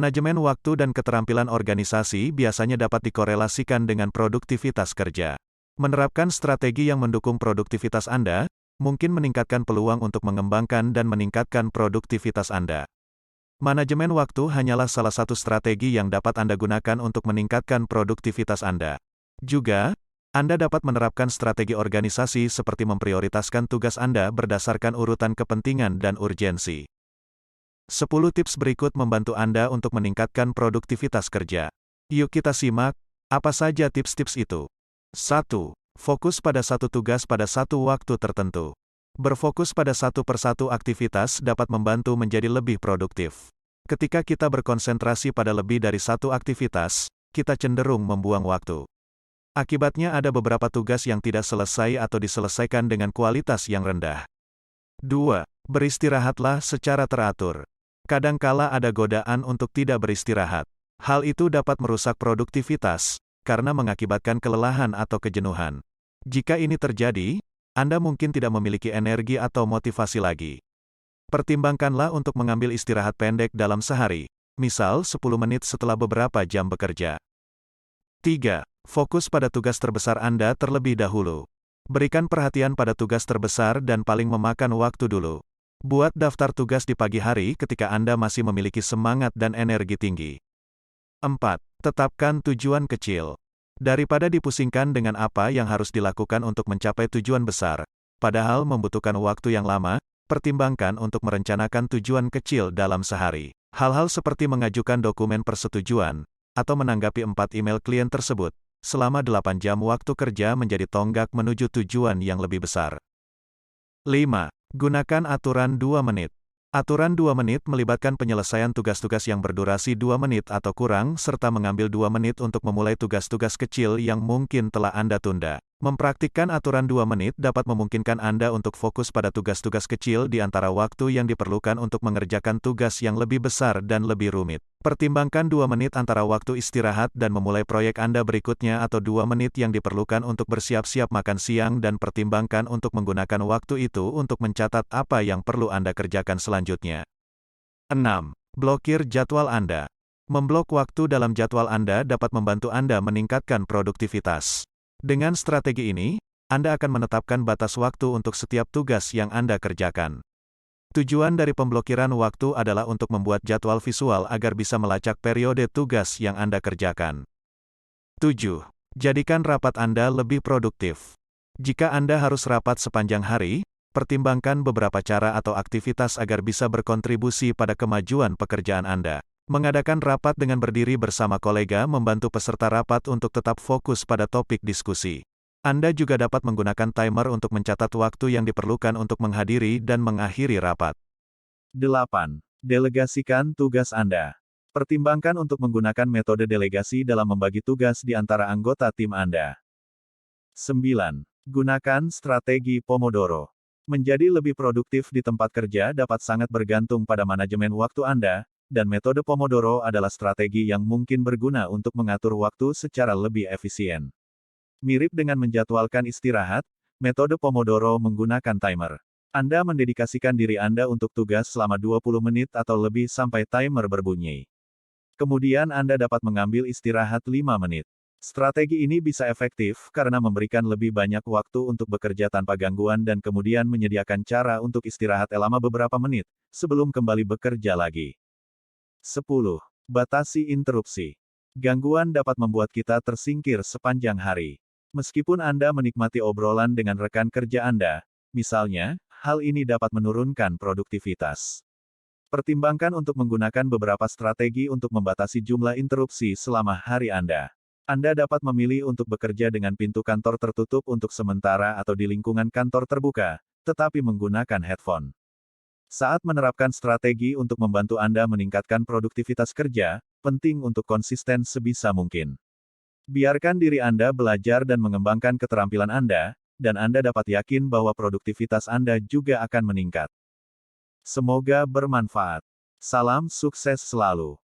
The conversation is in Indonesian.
Manajemen waktu dan keterampilan organisasi biasanya dapat dikorelasikan dengan produktivitas kerja. Menerapkan strategi yang mendukung produktivitas Anda, mungkin meningkatkan peluang untuk mengembangkan dan meningkatkan produktivitas Anda. Manajemen waktu hanyalah salah satu strategi yang dapat Anda gunakan untuk meningkatkan produktivitas Anda. Juga, Anda dapat menerapkan strategi organisasi seperti memprioritaskan tugas Anda berdasarkan urutan kepentingan dan urgensi. 10 tips berikut membantu Anda untuk meningkatkan produktivitas kerja. Yuk kita simak, apa saja tips-tips itu. 1. Fokus pada satu tugas pada satu waktu tertentu. Berfokus pada satu persatu aktivitas dapat membantu menjadi lebih produktif. Ketika kita berkonsentrasi pada lebih dari satu aktivitas, kita cenderung membuang waktu. Akibatnya ada beberapa tugas yang tidak selesai atau diselesaikan dengan kualitas yang rendah. 2. Beristirahatlah secara teratur. Kadangkala ada godaan untuk tidak beristirahat. Hal itu dapat merusak produktivitas, karena mengakibatkan kelelahan atau kejenuhan. Jika ini terjadi, Anda mungkin tidak memiliki energi atau motivasi lagi. Pertimbangkanlah untuk mengambil istirahat pendek dalam sehari, misal 10 menit setelah beberapa jam bekerja. 3. Fokus pada tugas terbesar Anda terlebih dahulu. Berikan perhatian pada tugas terbesar dan paling memakan waktu dulu. Buat daftar tugas di pagi hari ketika Anda masih memiliki semangat dan energi tinggi. 4. Tetapkan tujuan kecil. Daripada dipusingkan dengan apa yang harus dilakukan untuk mencapai tujuan besar, padahal membutuhkan waktu yang lama, pertimbangkan untuk merencanakan tujuan kecil dalam sehari. Hal-hal seperti mengajukan dokumen persetujuan, atau menanggapi 4 email klien tersebut, selama 8 jam waktu kerja menjadi tonggak menuju tujuan yang lebih besar. 5. Gunakan aturan 2 menit. Aturan 2 menit melibatkan penyelesaian tugas-tugas yang berdurasi 2 menit atau kurang, serta mengambil 2 menit untuk memulai tugas-tugas kecil yang mungkin telah Anda tunda. Mempraktikkan aturan 2 menit dapat memungkinkan Anda untuk fokus pada tugas-tugas kecil di antara waktu yang diperlukan untuk mengerjakan tugas yang lebih besar dan lebih rumit. Pertimbangkan 2 menit antara waktu istirahat dan memulai proyek Anda berikutnya atau 2 menit yang diperlukan untuk bersiap-siap makan siang dan pertimbangkan untuk menggunakan waktu itu untuk mencatat apa yang perlu Anda kerjakan selanjutnya. 6. Blokir jadwal Anda. Memblok waktu dalam jadwal Anda dapat membantu Anda meningkatkan produktivitas. Dengan strategi ini, Anda akan menetapkan batas waktu untuk setiap tugas yang Anda kerjakan. Tujuan dari pemblokiran waktu adalah untuk membuat jadwal visual agar bisa melacak periode tugas yang Anda kerjakan. 7. Jadikan rapat Anda lebih produktif. Jika Anda harus rapat sepanjang hari, pertimbangkan beberapa cara atau aktivitas agar bisa berkontribusi pada kemajuan pekerjaan Anda. Mengadakan rapat dengan berdiri bersama kolega membantu peserta rapat untuk tetap fokus pada topik diskusi. Anda juga dapat menggunakan timer untuk mencatat waktu yang diperlukan untuk menghadiri dan mengakhiri rapat. 8. Delegasikan tugas Anda. Pertimbangkan untuk menggunakan metode delegasi dalam membagi tugas di antara anggota tim Anda. 9. Gunakan strategi Pomodoro. Menjadi lebih produktif di tempat kerja dapat sangat bergantung pada manajemen waktu Anda, dan metode Pomodoro adalah strategi yang mungkin berguna untuk mengatur waktu secara lebih efisien. Mirip dengan menjadwalkan istirahat, metode Pomodoro menggunakan timer. Anda mendedikasikan diri Anda untuk tugas selama 20 menit atau lebih sampai timer berbunyi. Kemudian Anda dapat mengambil istirahat 5 menit. Strategi ini bisa efektif karena memberikan lebih banyak waktu untuk bekerja tanpa gangguan dan kemudian menyediakan cara untuk istirahat selama beberapa menit, sebelum kembali bekerja lagi. 10. Batasi interupsi. Gangguan dapat membuat kita tersingkir sepanjang hari. Meskipun Anda menikmati obrolan dengan rekan kerja Anda, misalnya, hal ini dapat menurunkan produktivitas. Pertimbangkan untuk menggunakan beberapa strategi untuk membatasi jumlah interupsi selama hari Anda. Anda dapat memilih untuk bekerja dengan pintu kantor tertutup untuk sementara atau di lingkungan kantor terbuka, tetapi menggunakan headphone. Saat menerapkan strategi untuk membantu Anda meningkatkan produktivitas kerja, penting untuk konsisten sebisa mungkin. Biarkan diri Anda belajar dan mengembangkan keterampilan Anda, dan Anda dapat yakin bahwa produktivitas Anda juga akan meningkat. Semoga bermanfaat. Salam sukses selalu.